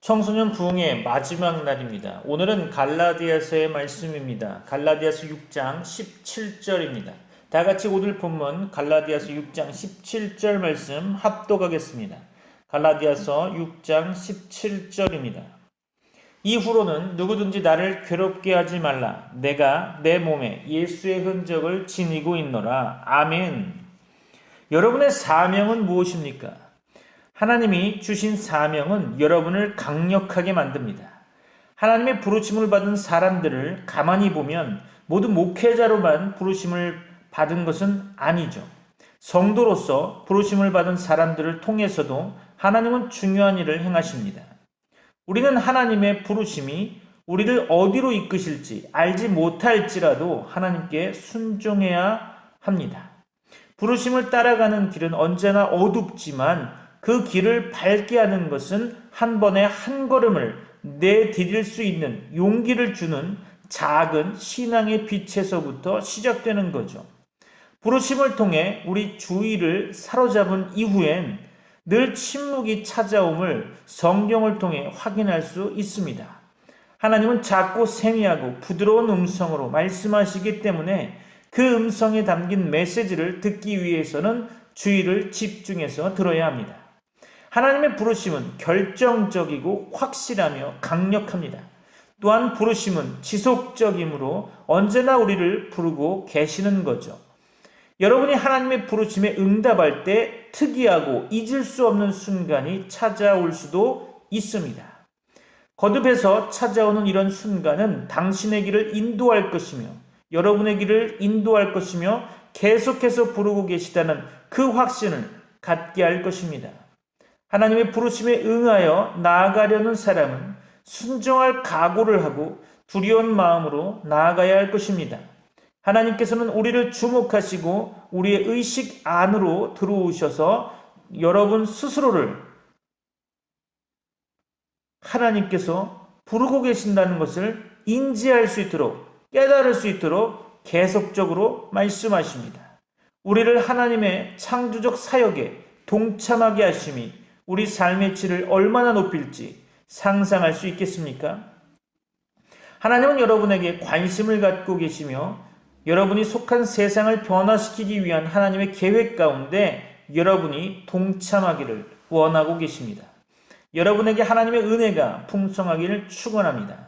청소년 부흥의 마지막 날입니다. 오늘은 갈라디아서의 말씀입니다. 갈라디아서 6장 17절입니다. 다 같이 오늘 본문 갈라디아서 6장 17절 말씀 합독하겠습니다. 갈라디아서 6장 17절입니다. 이후로는 누구든지 나를 괴롭게 하지 말라. 내가 내 몸에 예수의 흔적을 지니고 있노라. 아멘. 여러분의 사명은 무엇입니까? 하나님이 주신 사명은 여러분을 강력하게 만듭니다. 하나님의 부르심을 받은 사람들을 가만히 보면 모두 목회자로만 부르심을 받은 것은 아니죠. 성도로서 부르심을 받은 사람들을 통해서도 하나님은 중요한 일을 행하십니다. 우리는 하나님의 부르심이 우리를 어디로 이끄실지 알지 못할지라도 하나님께 순종해야 합니다. 부르심을 따라가는 길은 언제나 어둡지만 그 길을 밝게 하는 것은 한 번에 한 걸음을 내디딜 수 있는 용기를 주는 작은 신앙의 빛에서부터 시작되는 거죠. 부르심을 통해 우리 주의를 사로잡은 이후엔 늘 침묵이 찾아옴을 성경을 통해 확인할 수 있습니다. 하나님은 작고 세미하고 부드러운 음성으로 말씀하시기 때문에 그 음성에 담긴 메시지를 듣기 위해서는 주의를 집중해서 들어야 합니다. 하나님의 부르심은 결정적이고 확실하며 강력합니다. 또한 부르심은 지속적이므로 언제나 우리를 부르고 계시는 거죠. 여러분이 하나님의 부르심에 응답할 때 특이하고 잊을 수 없는 순간이 찾아올 수도 있습니다. 거듭해서 찾아오는 이런 순간은 당신의 길을 인도할 것이며 여러분의 길을 인도할 것이며 계속해서 부르고 계시다는 그 확신을 갖게 할 것입니다. 하나님의 부르심에 응하여 나아가려는 사람은 순종할 각오를 하고 두려운 마음으로 나아가야 할 것입니다. 하나님께서는 우리를 주목하시고 우리의 의식 안으로 들어오셔서 여러분 스스로를 하나님께서 부르고 계신다는 것을 인지할 수 있도록 깨달을 수 있도록 계속적으로 말씀하십니다. 우리를 하나님의 창조적 사역에 동참하게 하심이 우리 삶의 질을 얼마나 높일지 상상할 수 있겠습니까? 하나님은 여러분에게 관심을 갖고 계시며 여러분이 속한 세상을 변화시키기 위한 하나님의 계획 가운데 여러분이 동참하기를 원하고 계십니다. 여러분에게 하나님의 은혜가 풍성하기를 축원합니다.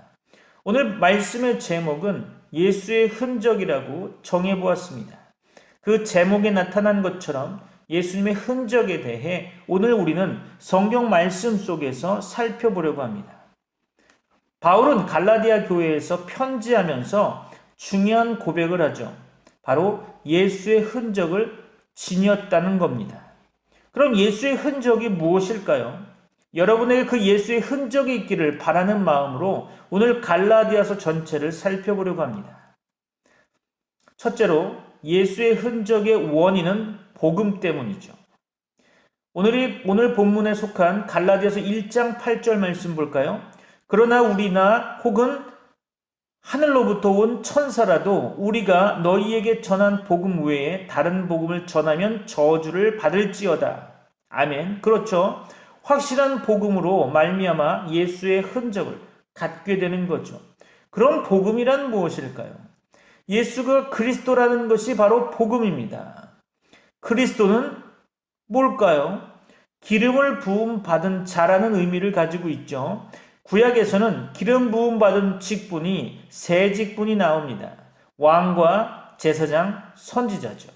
오늘 말씀의 제목은 예수의 흔적이라고 정해보았습니다. 그 제목에 나타난 것처럼 예수님의 흔적에 대해 오늘 우리는 성경 말씀 속에서 살펴보려고 합니다. 바울은 갈라디아 교회에서 편지하면서 중요한 고백을 하죠. 바로 예수의 흔적을 지녔다는 겁니다. 그럼 예수의 흔적이 무엇일까요? 여러분에게 그 예수의 흔적이 있기를 바라는 마음으로 오늘 갈라디아서 전체를 살펴보려고 합니다. 첫째로 예수의 흔적의 원인은 복음 때문이죠. 오늘 본문에 속한 갈라디아서 1장 8절 말씀 볼까요? 그러나 우리나 혹은 하늘로부터 온 천사라도 우리가 너희에게 전한 복음 외에 다른 복음을 전하면 저주를 받을지어다. 아멘. 그렇죠. 확실한 복음으로 말미암아 예수의 흔적을 갖게 되는 거죠. 그럼 복음이란 무엇일까요? 예수가 그리스도라는 것이 바로 복음입니다. 그리스도는 뭘까요? 기름을 부음 받은 자라는 의미를 가지고 있죠. 구약에서는 기름 부음 받은 직분이 세 직분이 나옵니다. 왕과 제사장, 선지자죠.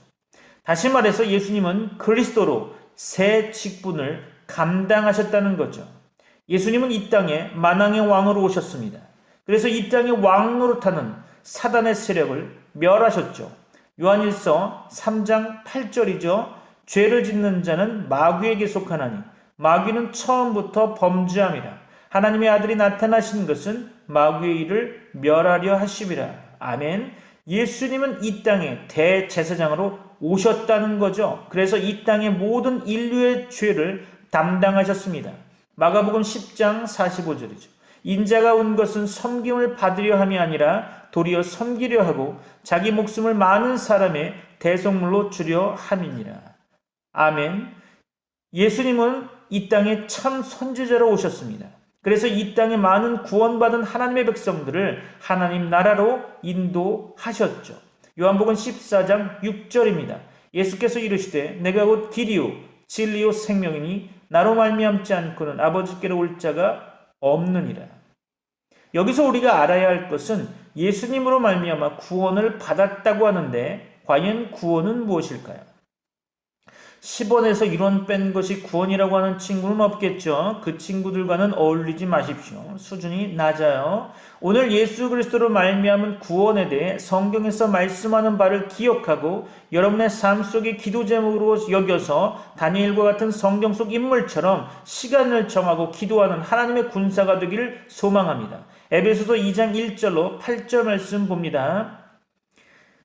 다시 말해서 예수님은 그리스도로 세 직분을 감당하셨다는 거죠. 예수님은 이 땅에 만왕의 왕으로 오셨습니다. 그래서 이 땅의 왕 노릇하는 사단의 세력을 멸하셨죠. 요한일서 3장 8절이죠. 죄를 짓는 자는 마귀에게 속하나니 마귀는 처음부터 범죄함이라. 하나님의 아들이 나타나신 것은 마귀의 일을 멸하려 하심이라. 아멘. 예수님은 이 땅에 대제사장으로 오셨다는 거죠. 그래서 이 땅의 모든 인류의 죄를 담당하셨습니다. 마가복음 10장 45절이죠. 인자가 온 것은 섬김을 받으려 함이 아니라 도리어 섬기려 하고 자기 목숨을 많은 사람의 대속물로 주려 함이니라. 아멘. 예수님은 이 땅에 참 선지자로 오셨습니다. 그래서 이 땅에 많은 구원받은 하나님의 백성들을 하나님 나라로 인도하셨죠. 요한복음 14장 6절입니다. 예수께서 이르시되 내가 곧 길이요 진리요 생명이니 나로 말미암지 않고는 아버지께로 올 자가 없느니라. 여기서 우리가 알아야 할 것은 예수님으로 말미암아 구원을 받았다고 하는데 과연 구원은 무엇일까요? 10원에서 1원 뺀 것이 구원이라고 하는 친구는 없겠죠. 그 친구들과는 어울리지 마십시오. 수준이 낮아요. 오늘 예수 그리스도로 말미암은 구원에 대해 성경에서 말씀하는 바를 기억하고 여러분의 삶 속의 기도 제목으로 여겨서 다니엘과 같은 성경 속 인물처럼 시간을 정하고 기도하는 하나님의 군사가 되기를 소망합니다. 에베소서 2장 1절로 8절 말씀 봅니다.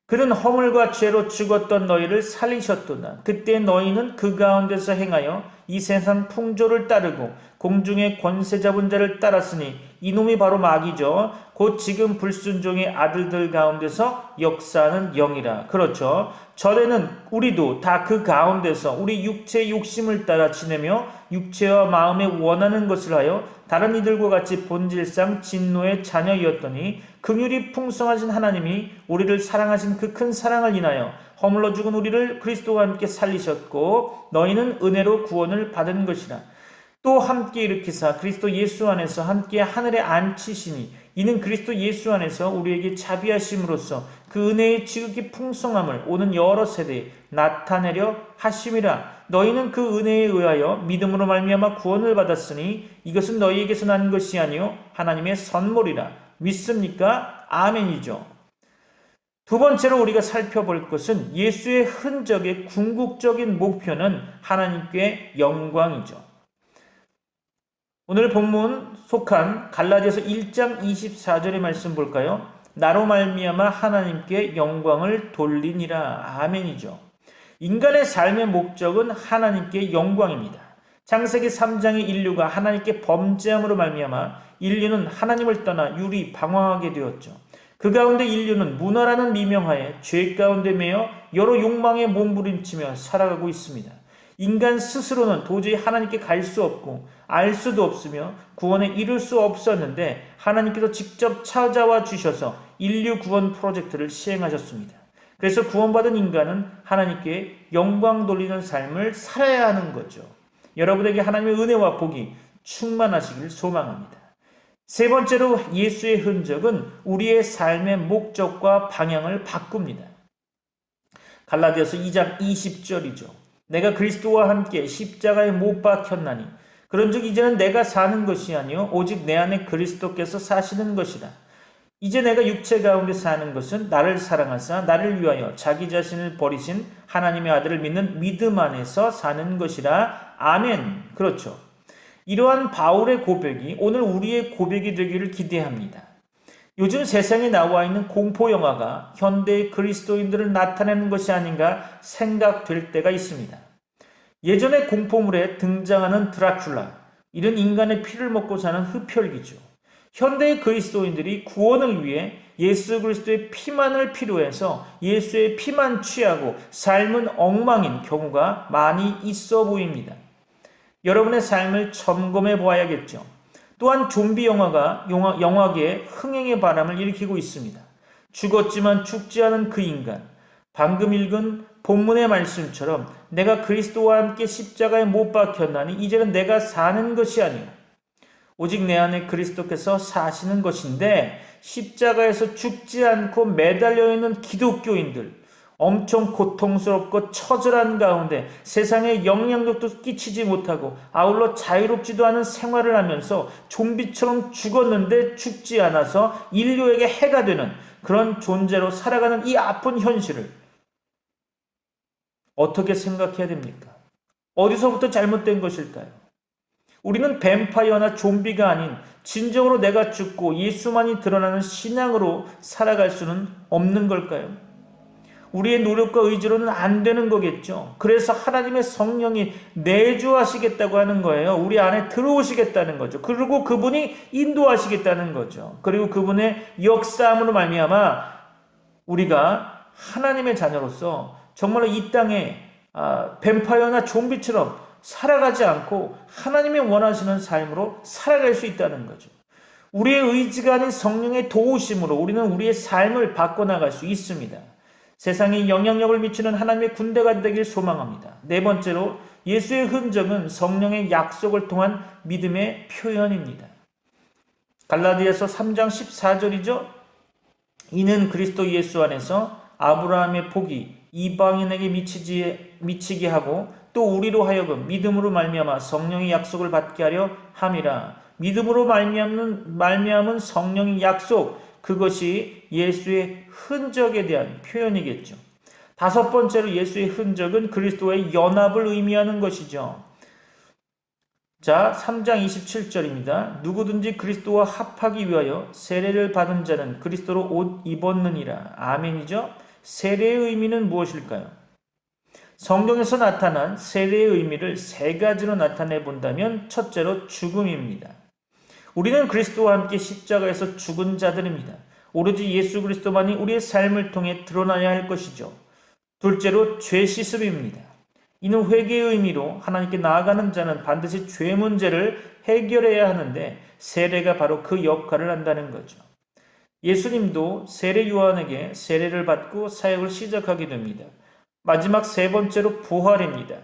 그는 허물과 죄로 죽었던 너희를 살리셨도다. 그때 너희는 그 가운데서 행하여 이 세상 풍조를 따르고 공중의 권세 잡은 자를 따랐으니 이놈이 바로 마귀죠. 곧 지금 불순종의 아들들 가운데서 역사하는 영이라. 그렇죠. 전에는 우리도 다 그 가운데서 우리 육체의 욕심을 따라 지내며 육체와 마음에 원하는 것을 하여 다른 이들과 같이 본질상 진노의 자녀이었더니 긍휼이 풍성하신 하나님이 우리를 사랑하신 그 큰 사랑을 인하여 허물러 죽은 우리를 그리스도와 함께 살리셨고 너희는 은혜로 구원을 받은 것이라. 또 함께 일으키사 그리스도 예수 안에서 함께 하늘에 앉히시니 이는 그리스도 예수 안에서 우리에게 자비하심으로써 그 은혜의 지극히 풍성함을 오는 여러 세대에 나타내려 하심이라. 너희는 그 은혜에 의하여 믿음으로 말미암아 구원을 받았으니 이것은 너희에게서 난 것이 아니요 하나님의 선물이라. 믿습니까? 아멘이죠. 두 번째로 우리가 살펴볼 것은 예수의 흔적의 궁극적인 목표는 하나님께 영광이죠. 오늘 본문 속한 갈라디아서 1장 24절의 말씀 볼까요? 나로 말미암아 하나님께 영광을 돌리니라. 아멘이죠. 인간의 삶의 목적은 하나님께 영광입니다. 창세기 3장의 인류가 하나님께 범죄함으로 말미암아 인류는 하나님을 떠나 유리 방황하게 되었죠. 그 가운데 인류는 문화라는 미명하에 죄 가운데 매여 여러 욕망에 몸부림치며 살아가고 있습니다. 인간 스스로는 도저히 하나님께 갈 수 없고 알 수도 없으며 구원에 이룰 수 없었는데 하나님께서 직접 찾아와 주셔서 인류 구원 프로젝트를 시행하셨습니다. 그래서 구원받은 인간은 하나님께 영광 돌리는 삶을 살아야 하는 거죠. 여러분에게 하나님의 은혜와 복이 충만하시길 소망합니다. 세 번째로 예수의 흔적은 우리의 삶의 목적과 방향을 바꿉니다. 갈라디아서 2장 20절이죠. 내가 그리스도와 함께 십자가에 못 박혔나니 그런즉 이제는 내가 사는 것이 아니요 오직 내 안에 그리스도께서 사시는 것이라. 이제 내가 육체 가운데 사는 것은 나를 사랑하사 나를 위하여 자기 자신을 버리신 하나님의 아들을 믿는 믿음 안에서 사는 것이라. 아멘. 그렇죠. 이러한 바울의 고백이 오늘 우리의 고백이 되기를 기대합니다. 요즘 세상에 나와 있는 공포 영화가 현대의 그리스도인들을 나타내는 것이 아닌가 생각될 때가 있습니다. 예전의 공포물에 등장하는 드라큘라, 이런 인간의 피를 먹고 사는 흡혈귀죠. 현대의 그리스도인들이 구원을 위해 예수 그리스도의 피만을 필요해서 예수의 피만 취하고 삶은 엉망인 경우가 많이 있어 보입니다. 여러분의 삶을 점검해 보아야겠죠. 또한 좀비 영화가 영화계에 흥행의 바람을 일으키고 있습니다. 죽었지만 죽지 않은 그 인간, 방금 읽은 본문의 말씀처럼 내가 그리스도와 함께 십자가에 못 박혔나니 이제는 내가 사는 것이 아니요 오직 내 안에 그리스도께서 사시는 것인데, 십자가에서 죽지 않고 매달려 있는 기독교인들, 엄청 고통스럽고 처절한 가운데 세상에 영향력도 끼치지 못하고 아울러 자유롭지도 않은 생활을 하면서 좀비처럼 죽었는데 죽지 않아서 인류에게 해가 되는 그런 존재로 살아가는 이 아픈 현실을 어떻게 생각해야 됩니까? 어디서부터 잘못된 것일까요? 우리는 뱀파이어나 좀비가 아닌 진정으로 내가 죽고 예수만이 드러나는 신앙으로 살아갈 수는 없는 걸까요? 우리의 노력과 의지로는 안 되는 거겠죠. 그래서 하나님의 성령이 내주하시겠다고 하는 거예요. 우리 안에 들어오시겠다는 거죠. 그리고 그분이 인도하시겠다는 거죠. 그리고 그분의 역사함으로 말미암아 우리가 하나님의 자녀로서 정말로 이 땅에 뱀파이어나 좀비처럼 살아가지 않고 하나님이 원하시는 삶으로 살아갈 수 있다는 거죠. 우리의 의지가 아닌 성령의 도우심으로 우리는 우리의 삶을 바꿔나갈 수 있습니다. 세상에 영향력을 미치는 하나님의 군대가 되길 소망합니다. 네 번째로 예수의 흔적은 성령의 약속을 통한 믿음의 표현입니다. 갈라디아서 3장 14절이죠. 이는 그리스도 예수 안에서 아브라함의 복이 이방인에게 미치게 하고 또 우리로 하여금 믿음으로 말미암아 성령의 약속을 받게 하려 함이라. 믿음으로 말미암은 성령의 약속, 그것이 예수의 흔적에 대한 표현이겠죠. 다섯 번째로 예수의 흔적은 그리스도와의 연합을 의미하는 것이죠. 자, 3장 27절입니다. 누구든지 그리스도와 합하기 위하여 세례를 받은 자는 그리스도로 옷 입었느니라. 아멘이죠. 세례의 의미는 무엇일까요? 성경에서 나타난 세례의 의미를 세 가지로 나타내 본다면 첫째로 죽음입니다. 우리는 그리스도와 함께 십자가에서 죽은 자들입니다. 오로지 예수 그리스도만이 우리의 삶을 통해 드러나야 할 것이죠. 둘째로 죄 씻음입니다. 이는 회개의 의미로 하나님께 나아가는 자는 반드시 죄 문제를 해결해야 하는데 세례가 바로 그 역할을 한다는 거죠. 예수님도 세례 요한에게 세례를 받고 사역을 시작하게 됩니다. 마지막 세 번째로 부활입니다.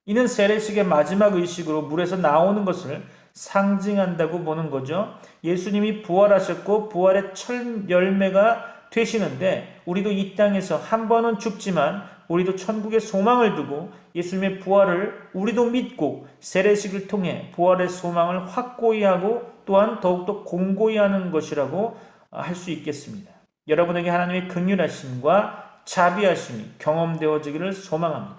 이는 세례식의 마지막 의식으로 물에서 나오는 것을 상징한다고 보는 거죠. 예수님이 부활하셨고 부활의 첫 열매가 되시는데 우리도 이 땅에서 한 번은 죽지만 우리도 천국의 소망을 두고 예수님의 부활을 우리도 믿고 세례식을 통해 부활의 소망을 확고히 하고 또한 더욱더 공고히 하는 것이라고 할 수 있겠습니다. 여러분에게 하나님의 긍휼하심과 자비하심이 경험되어지기를 소망합니다.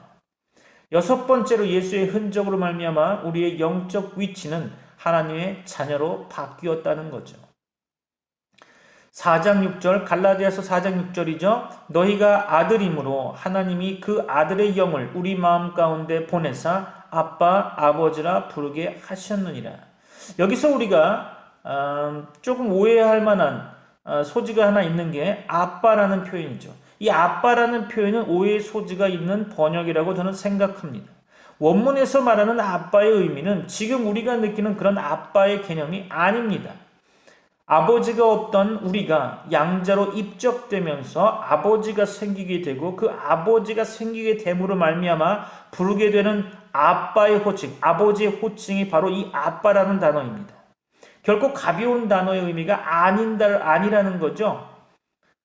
여섯 번째로 예수의 흔적으로 말미암아 우리의 영적 위치는 하나님의 자녀로 바뀌었다는 거죠. 4장 6절, 갈라디아서 4장 6절이죠. 너희가 아들이므로 하나님이 그 아들의 영을 우리 마음 가운데 보내사 아빠, 아버지라 부르게 하셨느니라. 여기서 우리가 조금 오해할 만한 소지가 하나 있는 게 아빠라는 표현이죠. 이 아빠라는 표현은 오해의 소지가 있는 번역이라고 저는 생각합니다. 원문에서 말하는 아빠의 의미는 지금 우리가 느끼는 그런 아빠의 개념이 아닙니다. 아버지가 없던 우리가 양자로 입적되면서 아버지가 생기게 되고 그 아버지가 생기게 됨으로 말미암아 부르게 되는 아빠의 호칭, 아버지의 호칭이 바로 이 아빠라는 단어입니다. 결코 가벼운 단어의 의미가 아니라는 거죠.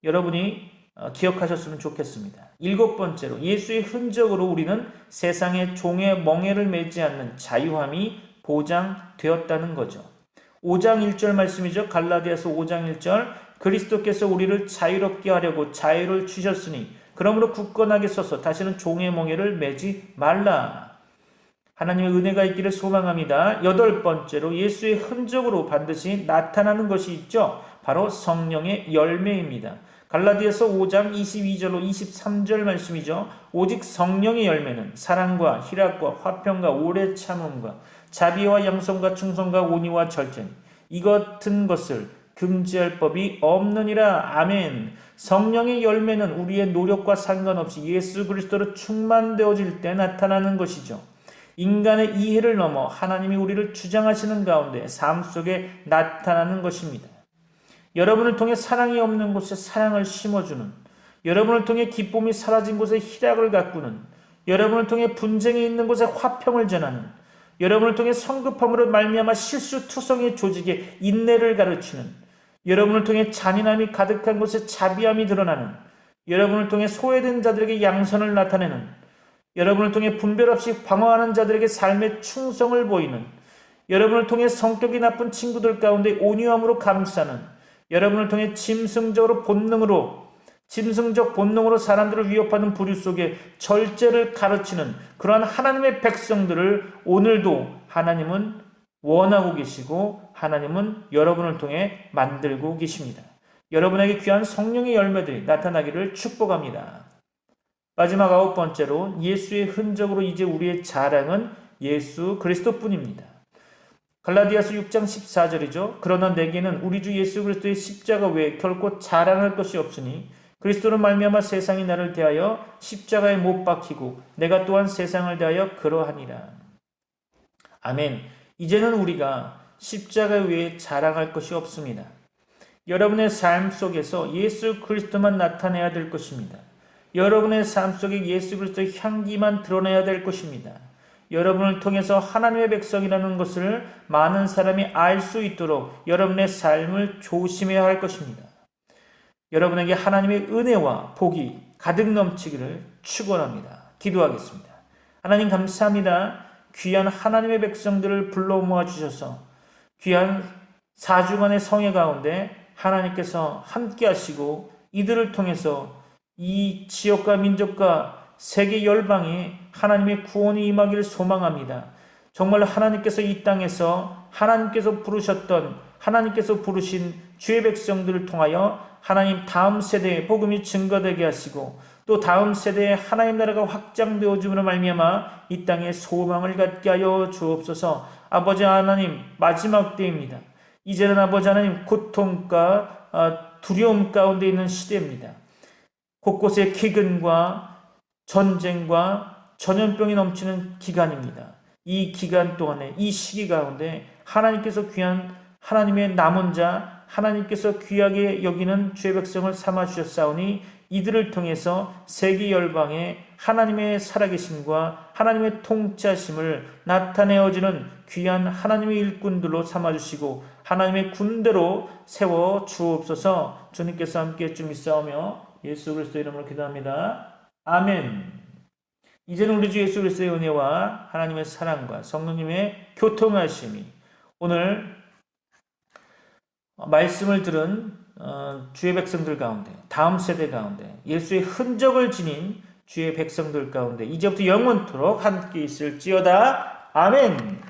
여러분이 기억하셨으면 좋겠습니다. 일곱 번째로 예수의 흔적으로 우리는 세상의 종의 멍에를 매지 않는 자유함이 보장되었다는 거죠. 5장 1절 말씀이죠. 갈라디아서 5장 1절 그리스도께서 우리를 자유롭게 하려고 자유를 주셨으니 그러므로 굳건하게 서서 다시는 종의 멍에를 매지 말라. 하나님의 은혜가 있기를 소망합니다. 여덟 번째로 예수의 흔적으로 반드시 나타나는 것이 있죠. 바로 성령의 열매입니다. 갈라디아서 5장 22절로 23절 말씀이죠. 오직 성령의 열매는 사랑과 희락과 화평과 오래 참음과 자비와 양성과 충성과 온유와 절제니 이 같은 것을 금지할 법이 없느니라. 아멘. 성령의 열매는 우리의 노력과 상관없이 예수 그리스도로 충만되어질 때 나타나는 것이죠. 인간의 이해를 넘어 하나님이 우리를 주장하시는 가운데 삶 속에 나타나는 것입니다. 여러분을 통해 사랑이 없는 곳에 사랑을 심어주는, 여러분을 통해 기쁨이 사라진 곳에 희락을 가꾸는, 여러분을 통해 분쟁이 있는 곳에 화평을 전하는, 여러분을 통해 성급함으로 말미암아 실수투성의 조직에 인내를 가르치는, 여러분을 통해 잔인함이 가득한 곳에 자비함이 드러나는, 여러분을 통해 소외된 자들에게 양선을 나타내는, 여러분을 통해 분별 없이 방황하는 자들에게 삶의 충성을 보이는, 여러분을 통해 성격이 나쁜 친구들 가운데 온유함으로 감싸는, 여러분을 통해 짐승적 본능으로 사람들을 위협하는 부류 속에 절제를 가르치는 그러한 하나님의 백성들을 오늘도 하나님은 원하고 계시고 하나님은 여러분을 통해 만들고 계십니다. 여러분에게 귀한 성령의 열매들이 나타나기를 축복합니다. 마지막 아홉 번째로 예수의 흔적으로 이제 우리의 자랑은 예수 그리스도뿐입니다. 갈라디아서 6장 14절이죠. 그러나 내게는 우리 주 예수 그리스도의 십자가 외에 결코 자랑할 것이 없으니 그리스도로 말미암아 세상이 나를 대하여 십자가에 못 박히고 내가 또한 세상을 대하여 그러하니라. 아멘. 이제는 우리가 십자가 위에 자랑할 것이 없습니다. 여러분의 삶 속에서 예수 그리스도만 나타내야 될 것입니다. 여러분의 삶 속에 예수 그리스도의 향기만 드러내야 될 것입니다. 여러분을 통해서 하나님의 백성이라는 것을 많은 사람이 알 수 있도록 여러분의 삶을 조심해야 할 것입니다. 여러분에게 하나님의 은혜와 복이 가득 넘치기를 축원합니다. 기도하겠습니다. 하나님 감사합니다. 귀한 하나님의 백성들을 불러 모아주셔서 귀한 4주간의 성회 가운데 하나님께서 함께 하시고 이들을 통해서 이 지역과 민족과 세계 열방에 하나님의 구원이 임하기를 소망합니다. 정말 하나님께서 이 땅에서 하나님께서 부르신 주의 백성들을 통하여 하나님 다음 세대에 복음이 증거되게 하시고 또 다음 세대에 하나님 나라가 확장되어 줌으로 말미암아 이 땅에 소망을 갖게 하여 주옵소서. 아버지 하나님, 마지막 때입니다. 이제는 아버지 하나님 고통과 두려움 가운데 있는 시대입니다. 곳곳에 기근과 전쟁과 전염병이 넘치는 기간입니다. 이 기간 동안에 이 시기 가운데 하나님께서 귀한 하나님의 남은 자, 하나님께서 귀하게 여기는 주의 백성을 삼아주셨사오니 이들을 통해서 세계 열방에 하나님의 살아계심과 하나님의 통치하심을 나타내어주는 귀한 하나님의 일꾼들로 삼아주시고 하나님의 군대로 세워 주옵소서. 주님께서 함께 주 믿사오며 예수 그리스도 이름으로 기도합니다. 아멘. 이제는 우리 주 예수 그리스도의 은혜와 하나님의 사랑과 성령님의 교통하심이 오늘 말씀을 들은 주의 백성들 가운데, 다음 세대 가운데, 예수의 흔적을 지닌 주의 백성들 가운데 이제부터 영원토록 함께 있을지어다. 아멘.